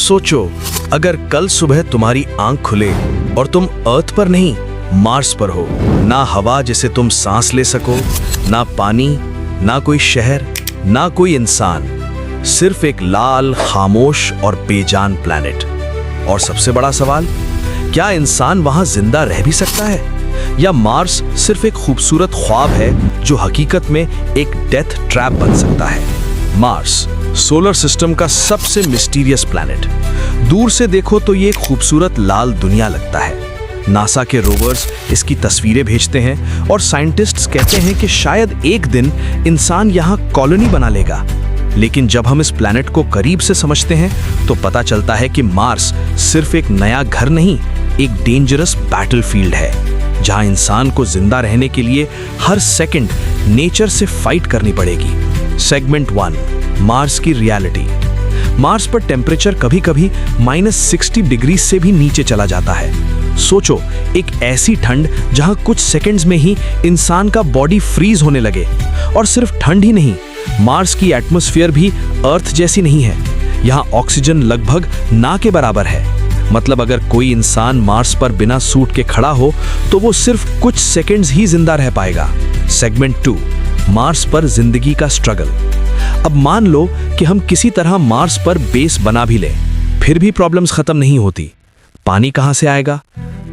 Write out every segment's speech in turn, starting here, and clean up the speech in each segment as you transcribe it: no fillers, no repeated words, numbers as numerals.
सोचो, अगर कल सुबह तुम्हारी आंख खुले और तुम अर्थ पर नहीं मार्स पर हो, ना हवा जिसे तुम सांस ले सको, ना पानी, ना कोई शहर, ना कोई इंसान, सिर्फ एक लाल, खामोश और बेजान प्लैनेट। और सबसे बड़ा सवाल, क्या इंसान वहां जिंदा रह भी सकता है, या मार्स सिर्फ एक खूबसूरत ख्वाब है जो हकीकत में एक डेथ ट्रैप बन सकता है। मार्स सोलर सिस्टम का सबसे मिस्टीरियस प्लैनेट। दूर से देखो तो ये एक खूबसूरत लाल दुनिया लगता है। नासा के रोवर्स इसकी तस्वीरें भेजते हैं और साइंटिस्ट्स कहते हैं कि शायद एक दिन इंसान यहाँ कॉलोनी बना लेगा। लेकिन जब हम इस प्लैनेट को करीब से समझते हैं तो पता चलता है कि मार्स सिर्फ एक नया घर नहीं, एक डेंजरस बैटलफील्ड है, जहां इंसान को जिंदा रहने के लिए हर सेकंड नेचर से फाइट करनी पड़ेगी। सेगमेंट 1, मार्स की रियलिटी। मार्स पर टेम्परेचर कभी-कभी -60 डिग्री से भी नीचे चला जाता है। सोचो, एक ऐसी ठंड जहां कुछ सेकंड्स में ही इंसान का बॉडी फ्रीज होने लगे। और सिर्फ ठंड ही नहीं, मार्स की एटमॉस्फेयर भी अर्थ जैसी नहीं है। यहाँ ऑक्सीजन लगभग ना के बराबर है। मतलब अगर कोई इंसान मार्स पर बिना सूट के खड़ा हो तो वो सिर्फ कुछ सेकंड्स ही जिंदा रह पाएगा। सेगमेंट 2, मार्स पर जिंदगी का स्ट्रगल। अब मान लो कि हम किसी तरह मार्स पर बेस बना भी लें, फिर भी प्रॉब्लम्स खत्म नहीं होती। पानी कहां से आएगा,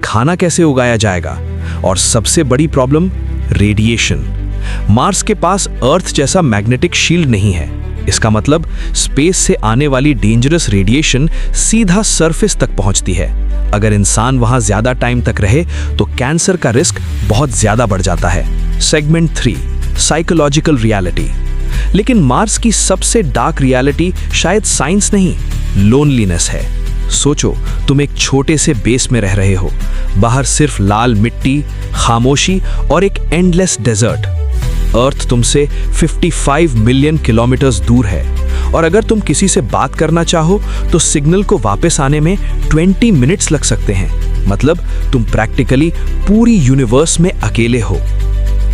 खाना कैसे उगाया जाएगा, और सबसे बड़ी प्रॉब्लम रेडिएशन। मार्स के पास अर्थ जैसा मैग्नेटिक शील्ड नहीं है। इसका मतलब स्पेस से आने वाली डेंजरस रेडिएशन सीधा सरफेस तक पहुंचती है। अगर इंसान वहां ज्यादा टाइम तक रहे तो कैंसर का रिस्क बहुत ज्यादा बढ़ जाता है। Segment 3, psychological reality. लेकिन मार्स की सबसे डार्क रियलिटी शायद साइंस नहीं, लोनलीनेस है। सोचो, तुम एक छोटे से बेस में रह रहे हो, बाहर सिर्फ लाल मिट्टी, खामोशी और एक एंडलेस डेजर्ट। अर्थ तुमसे 55 मिलियन किलोमीटर्स दूर है, और अगर तुम किसी से बात करना चाहो तो सिग्नल को वापस आने में 20 मिनट्स लग सकते हैं। मतलब तुम प्रैक्टिकली पूरी यूनिवर्स में अकेले हो।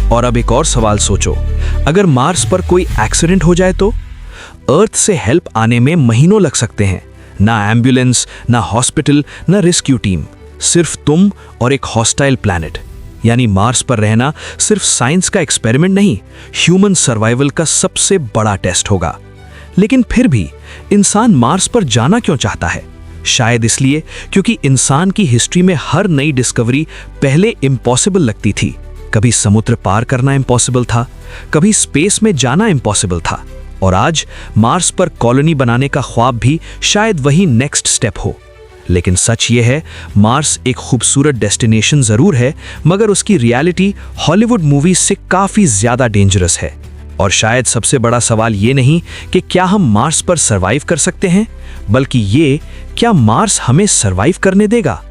और अब एक और सवाल सोचो, अगर मार्स पर कोई एक्सीडेंट हो जाए तो अर्थ से हेल्प आने में महीनों लग सकते हैं। ना एम्बुलेंस, ना हॉस्पिटल, ना रेस्क्यू टीम, सिर्फ तुम और एक हॉस्टाइल प्लैनेट। यानी मार्स पर रहना सिर्फ साइंस का एक्सपेरिमेंट नहीं, ह्यूमन सर्वाइवल का सबसे बड़ा टेस्ट होगा। लेकिन फिर भी इंसान मार्स पर जाना क्यों चाहता है? शायद इसलिए क्योंकि इंसान की हिस्ट्री में हर नई डिस्कवरी पहले इम्पॉसिबल लगती थी। कभी समुद्र पार करना इम्पॉसिबल था, कभी स्पेस में जाना इम्पॉसिबल था, और आज मार्स पर कॉलोनी बनाने का ख्वाब भी शायद वही नेक्स्ट स्टेप हो। लेकिन सच ये है, मार्स एक खूबसूरत डेस्टिनेशन जरूर है, मगर उसकी रियलिटी हॉलीवुड मूवीज से काफी ज्यादा डेंजरस है। और शायद सबसे बड़ा सवाल ये नहीं कि क्या हम मार्स पर सरवाइव कर सकते हैं, बल्कि ये, क्या मार्स हमें सरवाइव करने देगा।